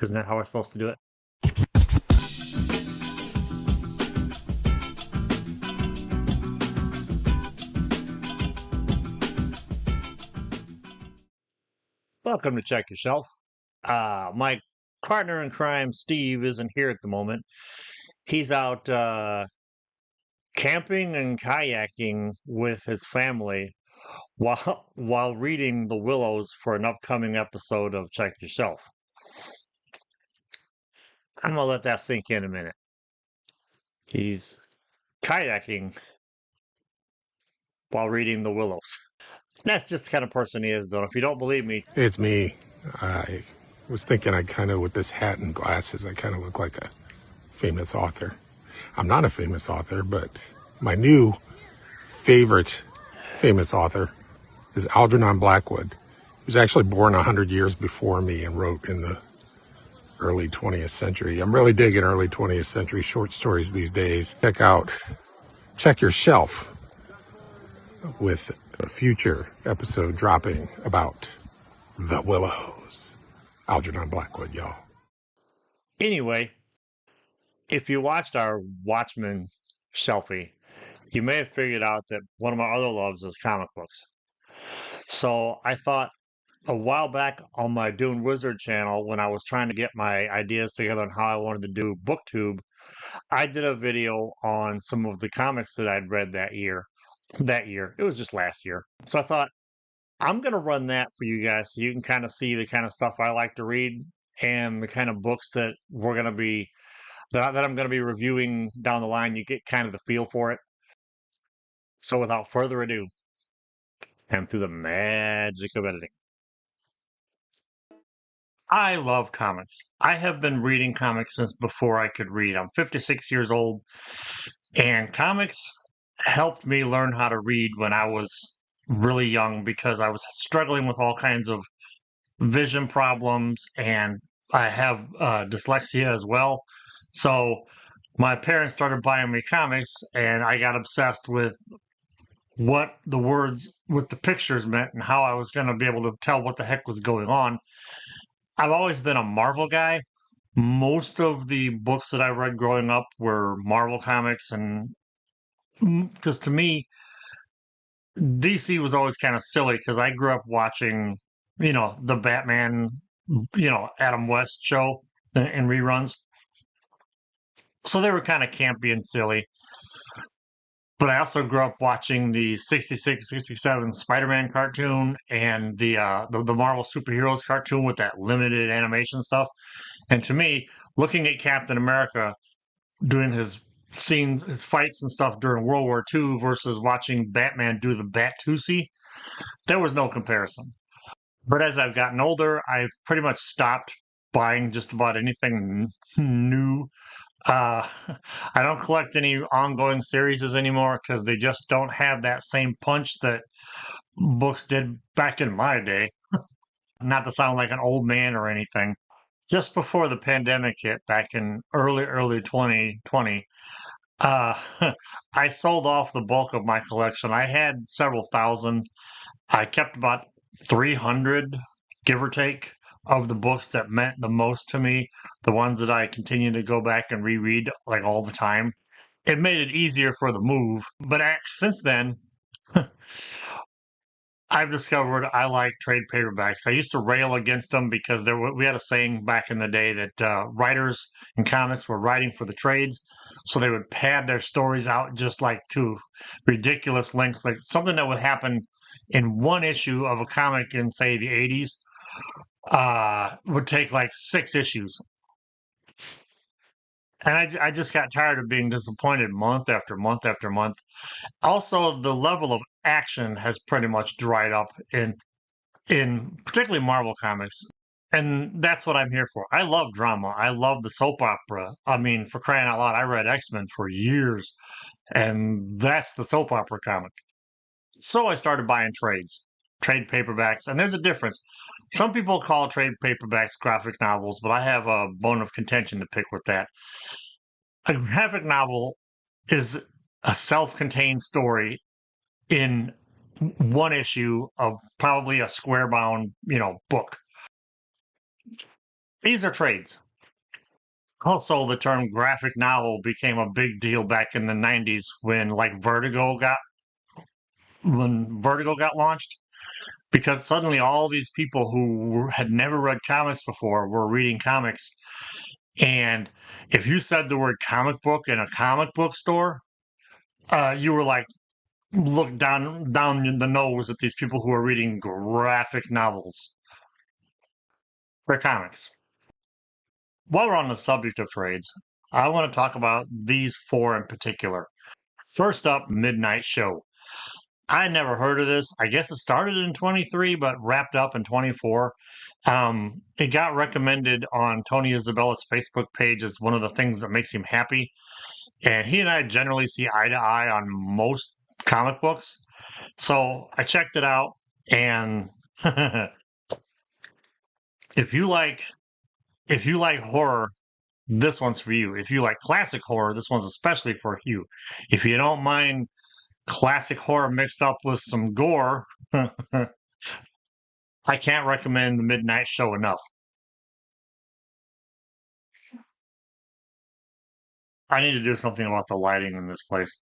Isn't that how we're supposed to do it? Welcome to Check Your Shelf. My partner in crime, Steve, isn't here at the moment. He's out camping and kayaking with his family while reading The Willows for an upcoming episode of Check Your Shelf. I'm gonna let that sink in a minute. He's kayaking while reading The Willows. That's just the kind of person he is, though. If you don't believe me, It's me. I was thinking with this hat and glasses, I kind of look like a famous author. I'm not a famous author, but my new favorite famous author is Algernon Blackwood. He was actually born 100 years before me and wrote in the early 20th century. I'm really digging early 20th century short stories these days. Check Your Shelf with a future episode dropping about The Willows. Algernon Blackwood, y'all. anyway, if you watched our Watchmen shelfie, you may have figured out that one of my other loves is comic books. So I thought a while back on my Dune Wizard channel, when I was trying to get my ideas together on how I wanted to do BookTube, I did a video on some of the comics that I'd read that year. It was just last year. So I thought, I'm going to run that for you guys so you can kind of see the kind of stuff I like to read and the kind of books that I'm going to be reviewing down the line. You get kind of the feel for it. So without further ado, and through the magic of editing, I love comics. I have been reading comics since before I could read. I'm 56 years old, and comics helped me learn how to read when I was really young because I was struggling with all kinds of vision problems, and I have dyslexia as well. So my parents started buying me comics, and I got obsessed with what the words with the pictures meant and how I was going to be able to tell what the heck was going on. I've always been a Marvel guy. Most of the books that I read growing up were Marvel comics, and because to me, DC was always kind of silly because I grew up watching, the Batman, Adam West show and reruns. So they were kind of campy and silly. But I also grew up watching the 66, 67 Spider-Man cartoon and the Marvel superheroes cartoon with that limited animation stuff. And to me, looking at Captain America doing his scenes, his fights and stuff during World War II versus watching Batman do the Bat-Tusi, there was no comparison. But as I've gotten older, I've pretty much stopped buying just about anything new. Uh, I don't collect any ongoing series anymore because they just don't have that same punch that books did back in my day. Not to sound like an old man or anything. Just before the pandemic hit back in early 2020, uh, I sold off the bulk of my collection. I had several thousand. I kept about 300, give or take, of the books that meant the most to me, the ones that I continue to go back and reread like all the time. It made it easier for the move. But since then, I've discovered I like trade paperbacks. I used to rail against them because we had a saying back in the day that writers in comics were writing for the trades, so they would pad their stories out just like to ridiculous lengths, like something that would happen in one issue of a comic in say the 80s would take like 6 issues. And I just got tired of being disappointed month after month after month. Also, the level of action has pretty much dried up in particularly Marvel comics. And that's what I'm here for. I love drama. I love the soap opera. I mean, for crying out loud, I read X-Men for years, and that's the soap opera comic. So I started buying trade paperbacks, and there's a difference. Some people call trade paperbacks graphic novels, but I have a bone of contention to pick with that. A graphic novel is a self-contained story in one issue of probably a square bound, book. These are trades. Also, the term graphic novel became a big deal back in the 90s when Vertigo got launched, because suddenly all these people who had never read comics before were reading comics. And if you said the word comic book in a comic book store, you were like, look down the nose at these people who are reading graphic novels for comics. While we're on the subject of trades, I want to talk about these four in particular. First up, Midnight Show. I never heard of this. I guess it started in 23, but wrapped up in 24. It got recommended on Tony Isabella's Facebook page as one of the things that makes him happy. And he and I generally see eye to eye on most comic books. So I checked it out. And if you like horror, this one's for you. If you like classic horror, this one's especially for you. If you don't mind classic horror mixed up with some gore, I can't recommend The Midnight Show enough. I need to do something about the lighting in this place.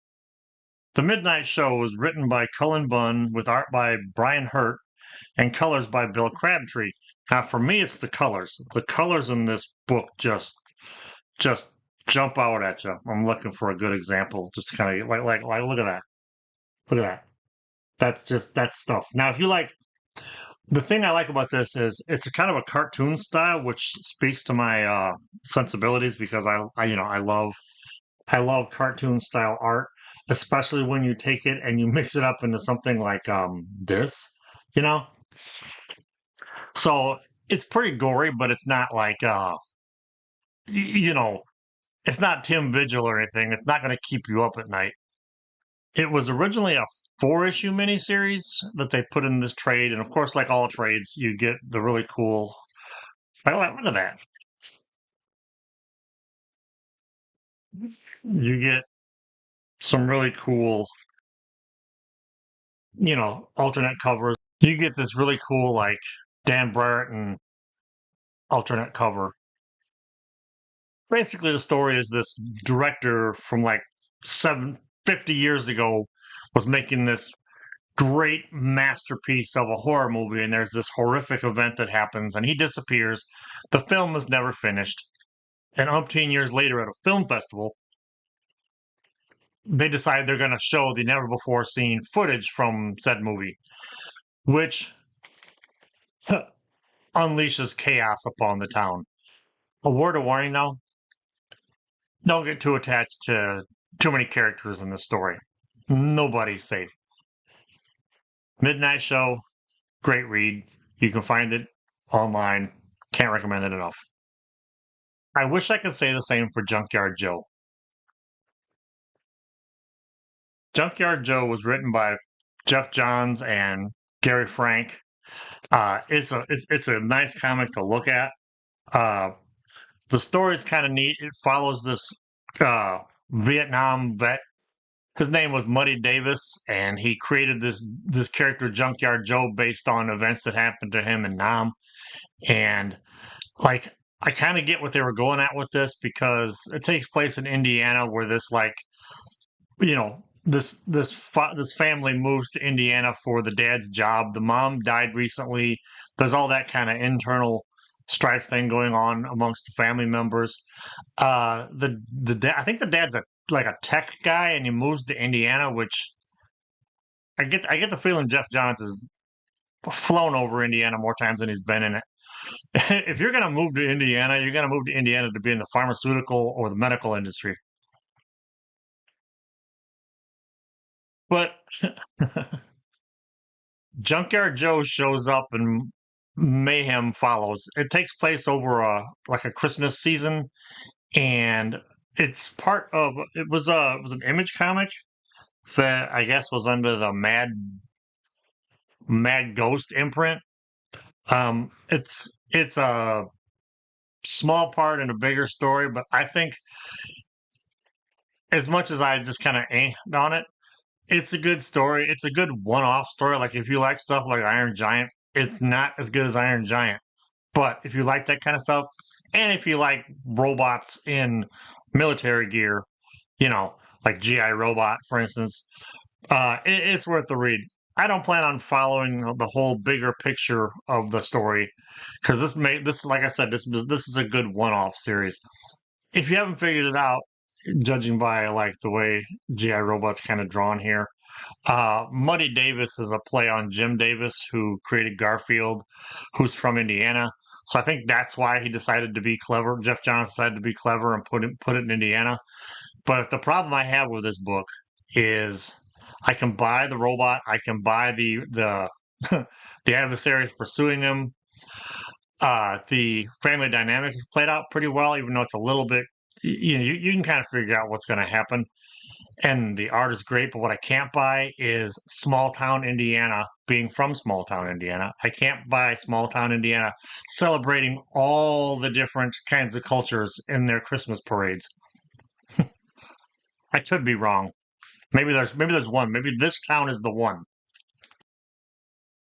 The Midnight Show was written by Cullen Bunn with art by Brian Hurt and colors by Bill Crabtree. Now, for me, it's the colors. The colors in this book just jump out at you. I'm looking for a good example, just to kind of like look at that. Look at that. That's stuff. Now, if you like, the thing I like about this is it's a kind of a cartoon style, which speaks to my sensibilities because I love cartoon style art, especially when you take it and you mix it up into something like this, you know. So it's pretty gory, but it's not like you know, it's not Tim Vigil or anything. It's not going to keep you up at night. It was originally a 4-issue miniseries that they put in this trade, and of course, like all trades, you get the really cool. Look at that. You get some really cool, alternate covers. You get this really cool, like Dan Brereton alternate cover. Basically, the story is this director from like 750 years ago was making this great masterpiece of a horror movie, and there's this horrific event that happens, and he disappears. The film is never finished, and umpteen years later at a film festival, they decide they're going to show the never before seen footage from said movie, which unleashes chaos upon the town. A word of warning though, don't get too attached to too many characters in the story. Nobody's safe. Midnight Show, great read. You can find it online. Can't recommend it enough. I wish I could say the same for Junkyard Joe. Junkyard Joe was written by Jeff Johns and Gary Frank. It's a nice comic to look at. The story is kind of neat. It follows this Vietnam vet. His name was Muddy Davis, and he created this character Junkyard Joe based on events that happened to him in Nam. And like, I kind of get what they were going at with this because it takes place in Indiana, where this family moves to Indiana for the dad's job. The mom died recently. There's all that kind of internal strife thing going on amongst the family members. I think the dad's like a tech guy, and he moves to Indiana, which I get the feeling Jeff Johns has flown over Indiana more times than he's been in it. If you're gonna move to Indiana, you're gonna move to Indiana to be in the pharmaceutical or the medical industry. But Junkyard Joe shows up and mayhem follows. It takes place over a Christmas season, and it's part of it was an Image comic that I guess was under the Mad Ghost imprint. It's a small part in a bigger story, but I think as much as I just kind of on it, it's a good story. It's a good one-off story. Like if you like stuff like Iron Giant, it's not as good as Iron Giant. But if you like that kind of stuff, And if you like robots in military gear, like GI Robot, for instance, it's worth the read. I don't plan on following the whole bigger picture of the story because this, like I said, this is a good one-off series. If you haven't figured it out, judging by like the way GI Robot's kind of drawn here, Muddy Davis is a play on Jim Davis, who created Garfield, who's from Indiana. So I think that's why he decided to be clever. Jeff Johns decided to be clever and put it in Indiana. But the problem I have with this book is I can buy the robot, I can buy the the adversaries pursuing him. The family dynamic is played out pretty well, even though it's a little bit. You can kind of figure out what's going to happen, and the art is great. But what I can't buy is small town Indiana. Being from small town Indiana, I can't buy small town Indiana celebrating all the different kinds of cultures in their Christmas parades. I could be wrong. Maybe there's one. Maybe this town is the one.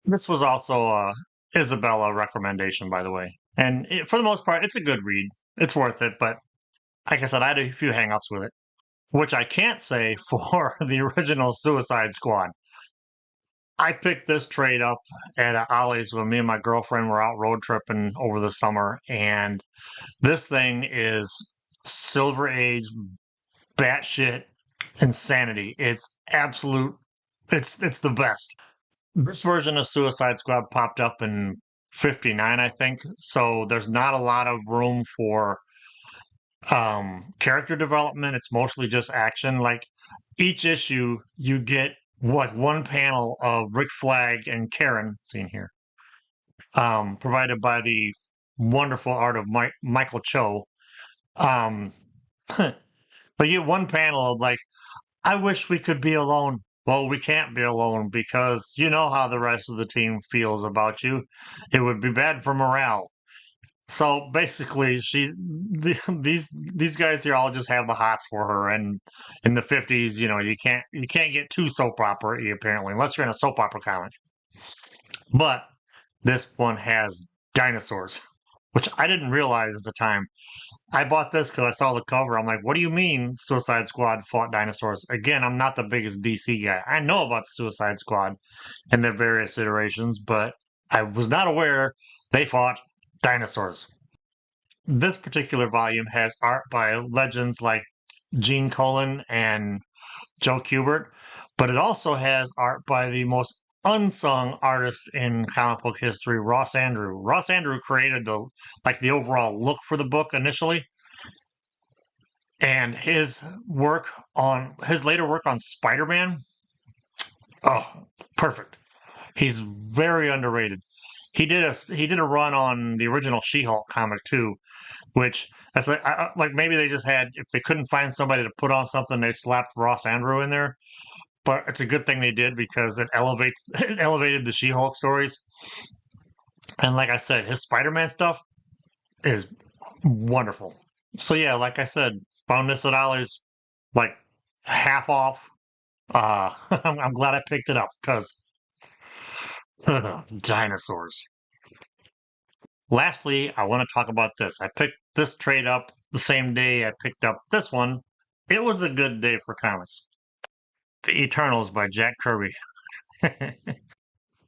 This was also Isabella recommendation, by the way, and for the most part, it's a good read. It's worth it, but like I said, I had a few hangups with it, which I can't say for the original Suicide Squad. I picked this trade up at Ollie's when me and my girlfriend were out road tripping over the summer, and this thing is Silver Age batshit insanity. It's absolute. It's the best. This version of Suicide Squad popped up in '59, I think. So there's not a lot of room for character development. It's mostly just action. Like each issue, you get one panel of Rick Flag and Karen, seen here, provided by the wonderful art of Michael Cho. Um, but you get one panel of like, I wish we could be alone. Well, we can't be alone because you know how the rest of the team feels about you. It would be bad for morale. So basically, these guys here all just have the hots for her. And in the '50s, you can't get too soap opera apparently, unless you're in a soap opera comic. But this one has dinosaurs, which I didn't realize at the time. I bought this because I saw the cover. I'm like, what do you mean Suicide Squad fought dinosaurs? Again, I'm not the biggest DC guy. I know about the Suicide Squad and their various iterations, but I was not aware they fought dinosaurs. This particular volume has art by legends like Gene Colan and Joe Kubert, but it also has art by the most unsung artist in comic book history, Ross Andru. Ross Andru created the overall look for the book initially, and his later work on Spider-Man, oh, perfect. He's very underrated. He did a run on the original She-Hulk comic too, which that's like maybe they just had, if they couldn't find somebody to put on something, they slapped Ross Andru in there. But it's a good thing they did because it elevated the She-Hulk stories. And like I said, his Spider-Man stuff is wonderful. So yeah, like I said, found this at Ollie's like half off. I'm glad I picked it up because dinosaurs. Lastly, I want to talk about this. I picked this trade up the same day I picked up this one. It was a good day for comics. The Eternals by Jack Kirby.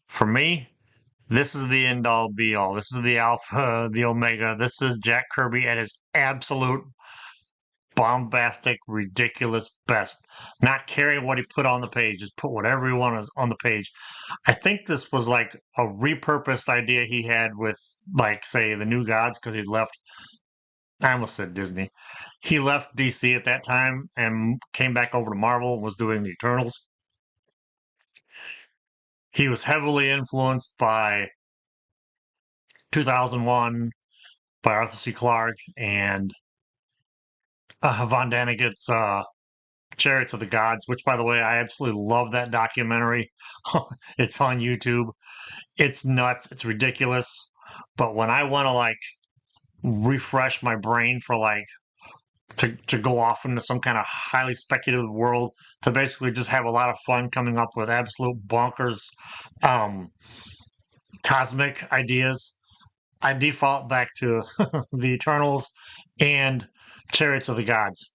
For me, this is the end all be all. This is the alpha, the omega. This is Jack Kirby at his absolute bombastic, ridiculous best. Not caring what he put on the page, just put whatever he wanted on the page. I think this was like a repurposed idea he had with, like, say, the New Gods, because he left. I almost said Disney. He left DC at that time and came back over to Marvel and was doing the Eternals. He was heavily influenced by 2001 by Arthur C. Clarke and Von Daniken's Chariots of the Gods, which, by the way, I absolutely love that documentary. It's on YouTube. It's nuts. It's ridiculous. But when I want to like refresh my brain for like to go off into some kind of highly speculative world, to basically just have a lot of fun coming up with absolute bonkers um, cosmic ideas, I default back to the Eternals and Chariots of the Gods.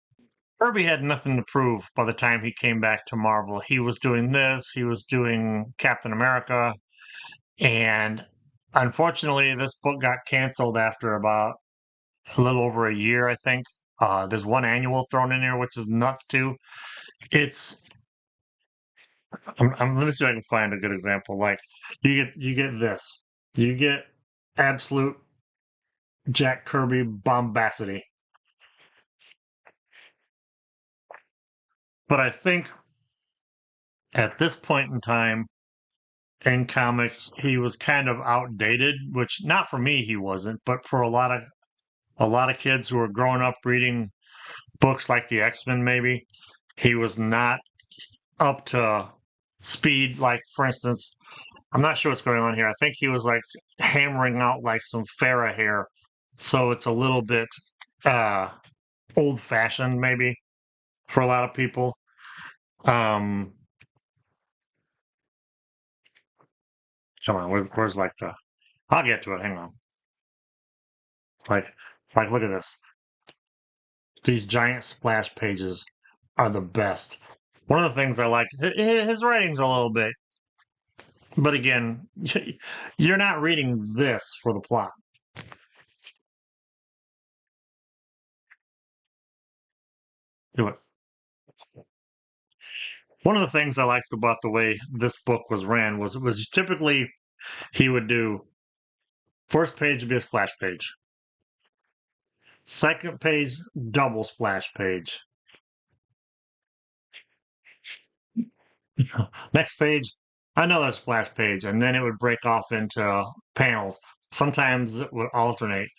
Kirby had nothing to prove by the time he came back to Marvel. He was doing this, he was doing Captain America, and unfortunately, this book got canceled after about a little over a year, I think. There's one annual thrown in there, which is nuts too. It's let me see if I can find a good example. Like you get this, you get absolute Jack Kirby bombacity. But I think at this point in time in comics, he was kind of outdated, which not for me he wasn't, but for a lot of kids who were growing up reading books like the X-Men maybe, he was not up to speed. Like for instance, I'm not sure what's going on here. I think he was like hammering out like some Farrah hair. So it's a little bit uh old fashioned maybe for a lot of people. Um Come on, where's like the I'll get to it, hang on. Like look at this. These giant splash pages are the best. One of the things I like his writing's a little bit, but again, you're not reading this for the plot. Do it. One of the things I liked about the way this book was ran was typically he would do first page would be a splash page, second page double splash page, next page another splash page, and then it would break off into panels. Sometimes it would alternate.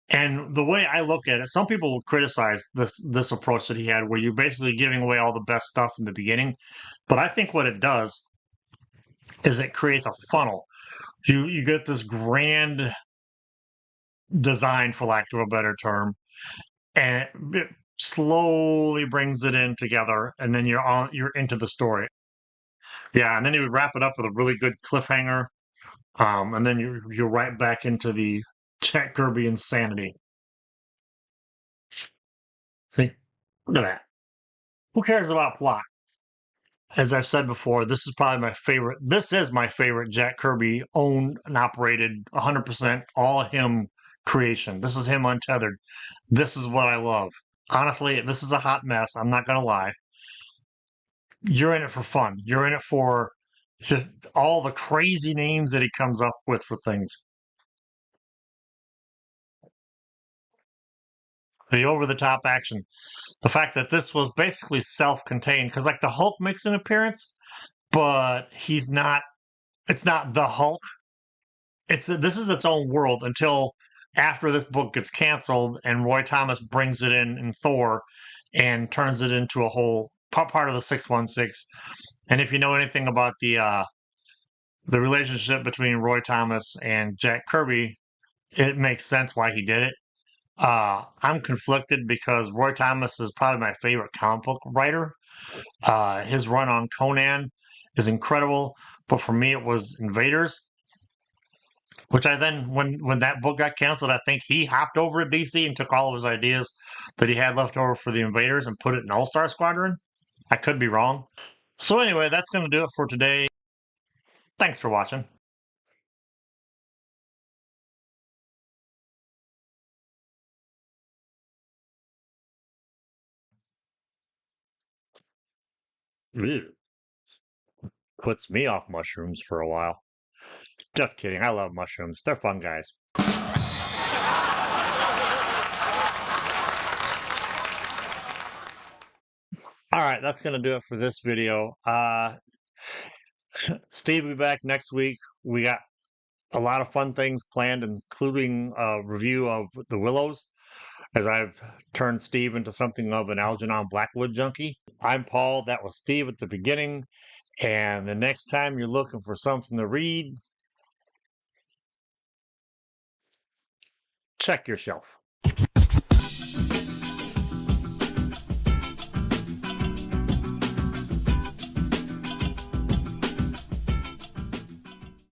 And the way I look at it, some people will criticize this approach that he had, where you're basically giving away all the best stuff in the beginning. But I think what it does is it creates a funnel. You get this grand design, for lack of a better term, and it slowly brings it in together, and then you're into the story. Yeah, and then he would wrap it up with a really good cliffhanger, and then you're right back into the Jack Kirby insanity. See, look at that. Who cares about plot? As I've said before, this is probably my favorite. This is my favorite Jack Kirby owned and operated 100% all him creation. This is him untethered. This is what I love. Honestly, this is a hot mess. I'm not going to lie. You're in it for fun. You're in it for just all the crazy names that he comes up with for things. The over the top action. The fact that this was basically self contained, because like the Hulk makes an appearance, but he's not, it's not the Hulk. This is its own world until after this book gets canceled and Roy Thomas brings it in Thor and turns it into a whole part of the 616. And if you know anything about the relationship between Roy Thomas and Jack Kirby, it makes sense why he did it. I'm conflicted because Roy Thomas is probably my favorite comic book writer. His run on Conan is incredible, but for me it was Invaders, which I then when that book got canceled, I think he hopped over to DC and took all of his ideas that he had left over for the Invaders and put it in All Star Squadron. I could be wrong. So anyway, that's going to do it for today. Thanks for watching. Ew. Puts me off mushrooms for a while. Just kidding. I love mushrooms. They're fun, guys. All right, that's going to do it for this video. Steve will be back next week. We got a lot of fun things planned, including a review of The Willows, as I've turned Steve into something of an Algernon Blackwood junkie. I'm Paul. That was Steve at the beginning. And the next time you're looking for something to read, check your shelf.